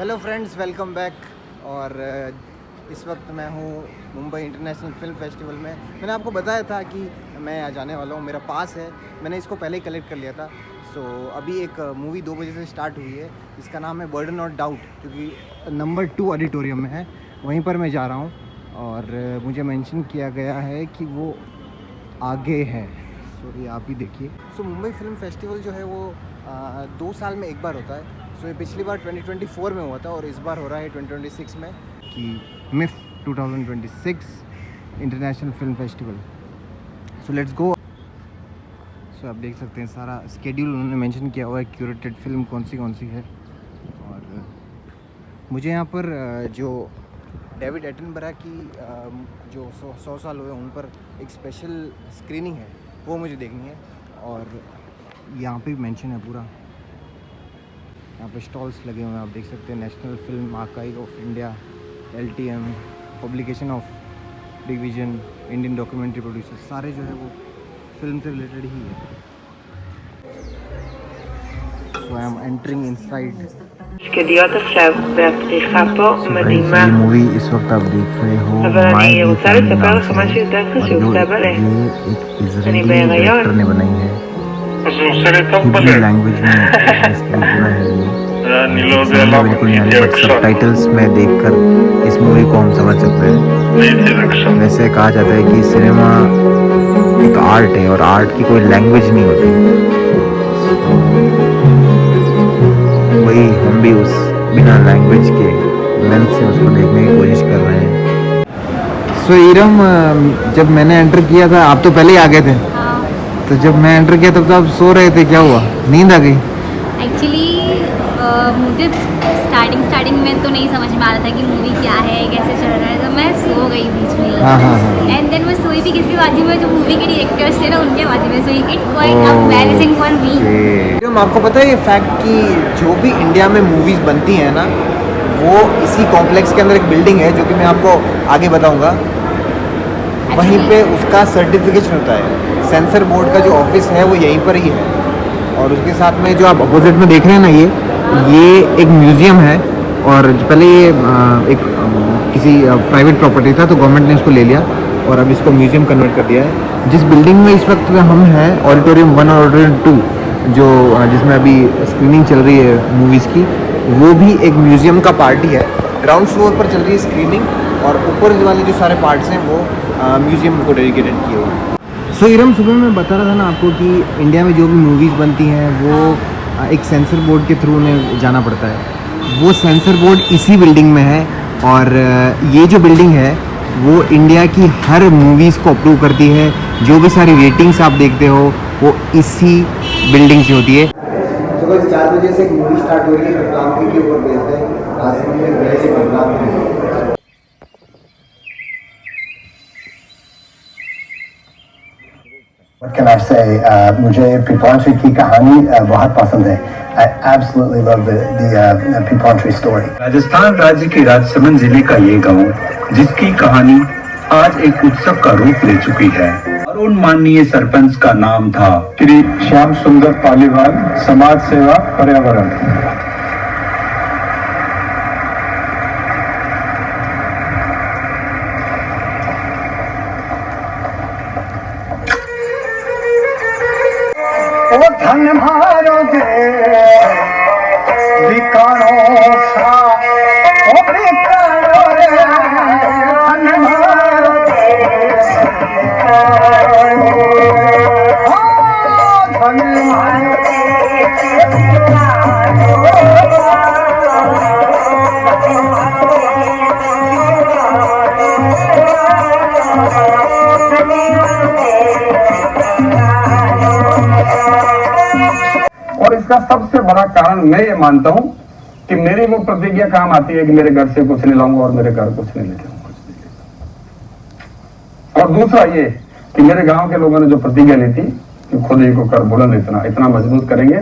Hello friends, welcome back. और इस वक्त मैं हूँ मुंबई इंटरनेशनल फिल्म फेस्टिवल में। मैंने आपको बताया था कि मैं यहाँ जाने वाला हूँ, मेरा पास है, मैंने इसको पहले ही कलेक्ट कर लिया था। सो अभी एक मूवी 2 बजे से स्टार्ट हुई है, इसका नाम है बर्डन ऑफ डाउट, क्योंकि नंबर 2 ऑडिटोरियम में है, वहीं पर मैं जा रहा हूँ। और मुझे मेंशन किया गया है कि वो आगे है। सो ये आप ही देखिए। सो मुंबई फिल्म फेस्टिवल जो है वो 2 साल में एक बार होता है। सो ये पिछली बार 2024 में हुआ था और इस बार हो रहा है 2026 में, कि MIFF 2026 international film festival. So let's go. So आप देख सकते हैं सारा स्केड्यूल उन्होंने मेंशन किया हुआ है, क्यूरेटेड फिल्म कौन सी है। और मुझे यहाँ पर जो डेविड एटनबरा की जो 100 साल हुए उन पर एक स्पेशल स्क्रीनिंग है, वो मुझे देखनी है। और यहाँ पे भी मेंशन है पूरा, यहाँ पे स्टॉल्स लगे हुए हैं, आप देख सकते हैं। National film archive of India, LTM, publication of division, Indian documentary producer, सारे जो है वो फिल्म से रिलेटेड ही है। So I am entering inside. שקדיות עכשיו והפתיחה פה מדהימה. Movie इस वक्त आप देख रहे हो, אבל אני רוצה לספר לך משהו יותר חשוב, סבאלה. אני בהיריון. ने बनाई है אז הוא עושה לי טוב हिंदी בלב. लैंग्वेज में इसलिए पूरा है ये। אני לא יודע למה, बिल्कुल नहीं הייתי आ रही, רגשן. सबटाइटल्स में देखकर इस मूवी को हम समझ सकते हैं। הייתי רגשן. वैसे कहा जाता है कि सिनेमा एक आर्ट है और आर्ट की कोई लैंग्वेज नहीं होती। वही हम भी उस बिना लैंग्वेज के लेंस से उसको देखने की कोशिश कर रहे हैं। सो इरम, जब मैंने एंटर किया था, आप तो पहले ही आ गए थे। हाँ, तो जब मैं एंटर किया तब तो आप सो रहे थे, क्या हुआ, नींद आ गई? एक्चुअली मुझे स्टार्टिंग में तो नहीं समझ में आ रहा था कि मूवी क्या है, कैसे चल रहा है, तो मैं सो गई बीच में। हाँ। एंड देन मैं सोई भी किसी बाजी में, जो मूवी के डायरेक्टर्स थे ना, उनके बाजी में सोई। It quite embarrassing for me. Iram, आपको पता है ये फैक्ट कि जो भी इंडिया में मूवीज़ बनती हैं ना, वो इसी कॉम्प्लेक्स के अंदर एक बिल्डिंग है, जो कि मैं आपको आगे बताऊंगा। वहीं पे उसका सर्टिफिकेशन होता है। सेंसर बोर्ड का जो ऑफिस है वो यहीं पर ही है। और उसके साथ में जो आप अपोजिट में देख रहे हैं ना, ये एक म्यूज़ियम है। और पहले ये एक किसी प्राइवेट प्रॉपर्टी था, तो गवर्नमेंट ने इसको ले लिया और अब इसको म्यूज़ियम कन्वर्ट कर दिया है। जिस बिल्डिंग में इस वक्त हम हैं, ऑडिटोरियम 1 और ऑडिटोरियम 2, जो जिसमें अभी स्क्रीनिंग चल रही है मूवीज़ की, वो भी एक म्यूज़ियम का पार्ट ही है। ग्राउंड फ्लोर पर चल रही है स्क्रीनिंग और ऊपर वाले जो सारे पार्ट्स हैं वो म्यूज़ियम को डेडिकेटेड किए हुए हैं। सो इरम, सुबह मैं बता रहा था ना आपको कि इंडिया में जो भी मूवीज़ बनती हैं वो एक सेंसर बोर्ड के थ्रू उन्हें जाना पड़ता है। वो सेंसर बोर्ड इसी बिल्डिंग में है। और ये जो बिल्डिंग है वो इंडिया की हर मूवीज़ को अप्रूव करती है। जो भी सारी रेटिंग्स आप देखते हो वो इसी बिल्डिंग से होती है। सुबह 4 बजे से एक मूवी स्टार्ट हो रही है, रतलाम के ऊपर बेस्ड है। राजमहल में गए थे बदलाव में। What can I say? मुझे पीपॉन्ट्री की कहानी बहुत पसंद है। I absolutely love the पीपॉन्ट्री story. Rajasthan राज्य के राजसमंद जिले का ये गांव, जिसकी कहानी आज एक उत्सव का रूप ले चुकी है। अरुण माननीय सरपंच का नाम था श्री श्याम सुंदर पालीवाल, समाज सेवा पर्यावरण। ओ धन मारो दे बिकानो सा, ओ बिकानो रे धन मारो दे बिकानो, ओ धन मारो दे और इसका सबसे बड़ा कारण मैं ये मानता हूँ कि मेरी वो प्रतिज्ञा काम आती है कि मेरे घर से कुछ नहीं लाऊंगा और मेरे घर कुछ नहीं लेके आऊंगा। और दूसरा ये कि मेरे गांव के लोगों ने जो प्रतिज्ञा ली थी कि खुद ही को कर बुलंद इतना मजबूत करेंगे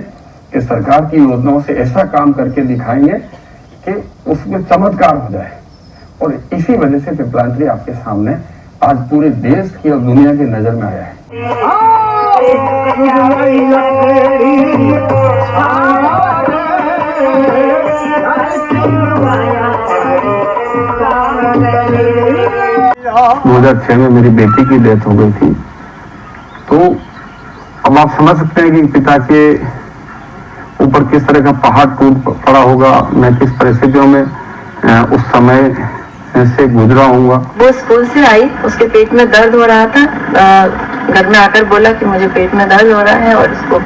कि सरकार की योजनाओं से ऐसा काम करके दिखाएंगे कि उसमें चमत्कार हो जाए। और इसी वजह से पिपलांत्री आपके सामने आज पूरे देश की और दुनिया की नजर में आया है। Oh, 2006 में मेरी बेटी की डेथ हो गई थी। तो अब आप समझ सकते हैं कि पिता के ऊपर किस तरह का पहाड़ टूट पड़ा होगा, मैं किस परिस्थितियों में उस समय से गुजरा हूँगा। वो स्कूल से आई, उसके पेट में दर्द हो रहा था, घर में आकर बोला कि मुझे पेट में दर्द हो रहा है और इसको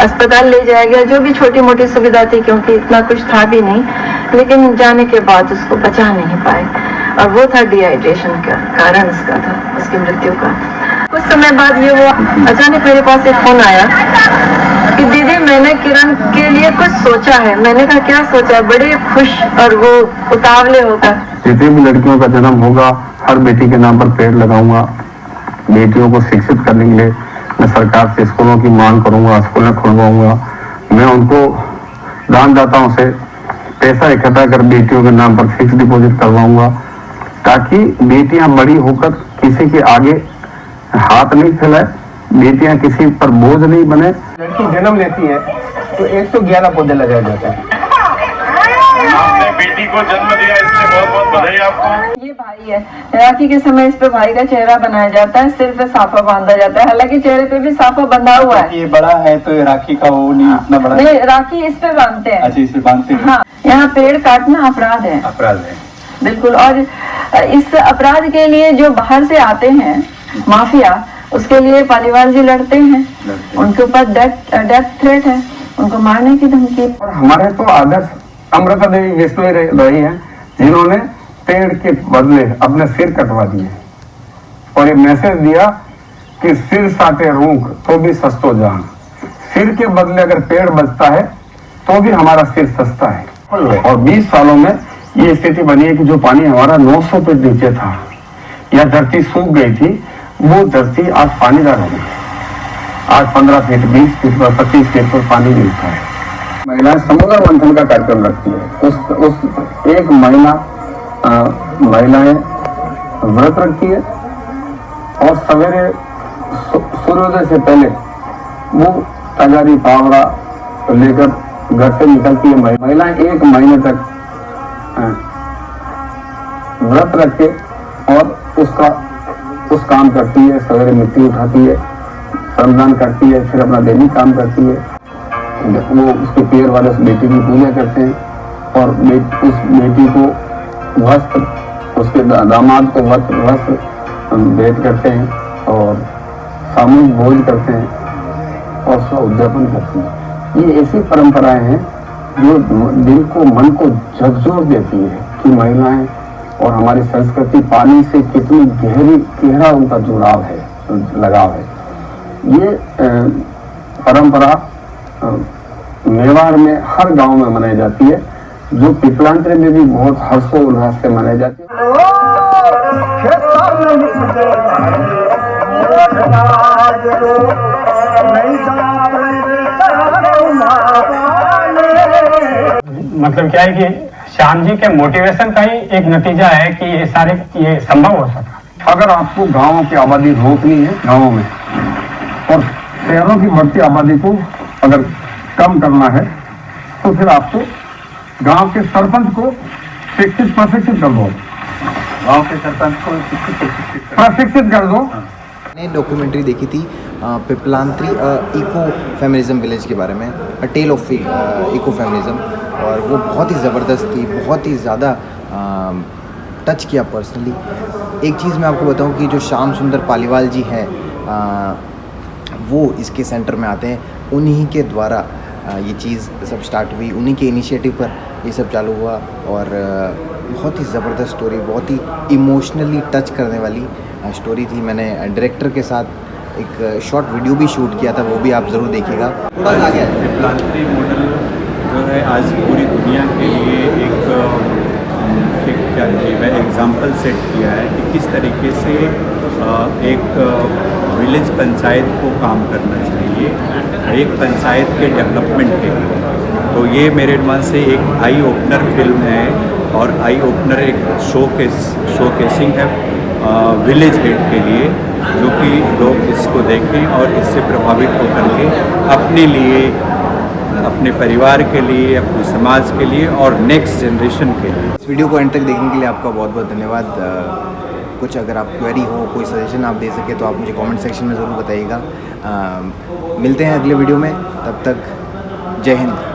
अस्पताल ले जाया गया। जो भी छोटी मोटी सुविधा थी, क्योंकि इतना कुछ था भी नहीं, लेकिन जाने के बाद उसको बचा नहीं पाए और वो था डिहाइड्रेशन का कारण, इसका था उसकी मृत्यु का। कुछ समय बाद ये वो अचानक मेरे पास एक फोन आया कि दीदी मैंने किरण के लिए कुछ सोचा है। मैंने कहा क्या सोचा? बड़े खुश और वो उतावले होकर, जितनी भी लड़कियों का जन्म होगा हर बेटी के नाम पर पेड़ लगाऊंगा। बेटियों को शिक्षित करने के लिए मैं सरकार से स्कूलों की मांग करूंगा, स्कूलें खुलवाऊंगा। मैं उनको दानदाताओं से पैसा इकट्ठा कर बेटियों के नाम पर फिक्स डिपॉजिट करवाऊंगा, ताकि बेटियां बड़ी होकर किसी के आगे हाथ नहीं फैलाए, बेटियां किसी पर बोझ नहीं बने। लड़की जन्म लेती है तो 111 पौधे लगाए जाते हैं। आपने बेटी को जन्म दिया, इसलिए बहुत बहुत बधाई आपको। ये भाई है, राखी के समय इस पे भाई का चेहरा बनाया जाता है, सिर पे साफा बांधा जाता है। हालांकि चेहरे पे भी साफा बंधा हुआ है। ये बड़ा है तो राखी का वो नहीं इतना बड़ा। नहीं, राखी इस पे बांधते हैं। अच्छा, इसे बांधते हैं। हाँ, यहाँ पेड़ काटना अपराध है। अपराध है, बिल्कुल। और इस अपराध के लिए जो बाहर से आते हैं माफिया, उसके लिए पालीवाल जी लड़ते हैं। उनके ऊपर डेथ थ्रेट है, उनको मारने की धमकी। और हमारे तो आदर्श अमृता देवी विष्णु रही हैं, जिन्होंने पेड़ के बदले अपने सिर कटवा दिए और ये मैसेज दिया कि सिर साटे रूख तो भी सस्तो जान। सिर के बदले अगर पेड़ बचता है तो भी हमारा सिर सस्ता है। और 20 सालों में ये स्थिति बनी है कि जो पानी हमारा 900 फीट नीचे था या धरती सूख गई थी, वो धरती आज पानीदार हो गई। आज 15 फीट, 20 फीट पर, 25 फीट पर पानी मिलता है। महिलाएं समूह मंथन का कार्यक्रम रखती है। उस एक महीना महिलाएं व्रत रखती है और सवेरे सूर्योदय से पहले वो तगारी पावड़ा लेकर घर से निकलती है। महिलाएं 1 महीने तक व्रत रख के और उस काम करती है। सवेरे मिट्टी उठाती है, श्रमदान करती है, फिर अपना दैनिक काम करती है। वो उसके पैर वाले उस बेटी की पूजा करते हैं और उस बेटी को वस्त्र, उसके दामाद को वस्त्र भेंट करते हैं और सामूहिक भोज करते हैं और उसका उद्यापन करते हैं। ये ऐसी परंपराएं हैं जो दिल को, मन को झकझोर देती है कि महिलाएं और हमारी संस्कृति पानी से कितनी गहरा उनका जुड़ाव है, लगाव है। ये परंपरा मेवाड़ में हर गांव में मनाई जाती है, जो पिपलांतरे में भी बहुत हर्षोल्लास से मनाई जाती है। मतलब क्या है कि श्याम जी के मोटिवेशन का ही एक नतीजा है कि ये संभव हो सका। अगर आपको गांवों की आबादी रोकनी है गांवों में और शहरों की बढ़ती आबादी को अगर कम करना है, तो फिर आपको गांव के सरपंच को प्रशिक्षित कर दो। गांव के सरपंच को प्रशिक्षित कर दो। मैंने डॉक्यूमेंट्री देखी थी पिपलांत्री इको फेमिनिज्म विलेज के बारे में, अ टेल ऑफ इको फेमिनिज्म, और वो बहुत ही ज़बरदस्त थी, बहुत ही ज़्यादा टच किया पर्सनली। एक चीज़ मैं आपको बताऊं कि जो श्याम सुंदर पालीवाल जी हैं, वो इसके सेंटर में आते हैं। उन्हीं के द्वारा ये चीज़ सब स्टार्ट हुई, उन्हीं के इनिशिएटिव पर ये सब चालू हुआ और बहुत ही ज़बरदस्त स्टोरी, बहुत ही इमोशनली टच करने वाली स्टोरी थी। मैंने डायरेक्टर के साथ एक शॉर्ट वीडियो भी शूट किया था, वो भी आप ज़रूर देखिएगा। पिपलांत्री मॉडल जो है आज पूरी दुनिया के लिए एक क्या है एग्जाम्पल सेट किया है कि किस तरीके से एक विलेज पंचायत को काम करना चाहिए एक पंचायत के डेवलपमेंट के लिए। तो ये मेरे मन से एक आई ओपनर फिल्म है और आई ओपनर एक शोकेसिंग है विलेज हेड के लिए, जो कि लोग इसको देखें और इससे प्रभावित होकर के अपने लिए अपने परिवार के लिए, अपने समाज के लिए और नेक्स्ट जनरेशन के लिए। इस वीडियो को एंड तक देखने के लिए आपका बहुत बहुत धन्यवाद। कुछ अगर आप क्वेरी हो, कोई सजेशन आप दे सके तो आप मुझे कमेंट सेक्शन में ज़रूर बताइएगा। मिलते हैं अगले वीडियो में, तब तक जय हिंद।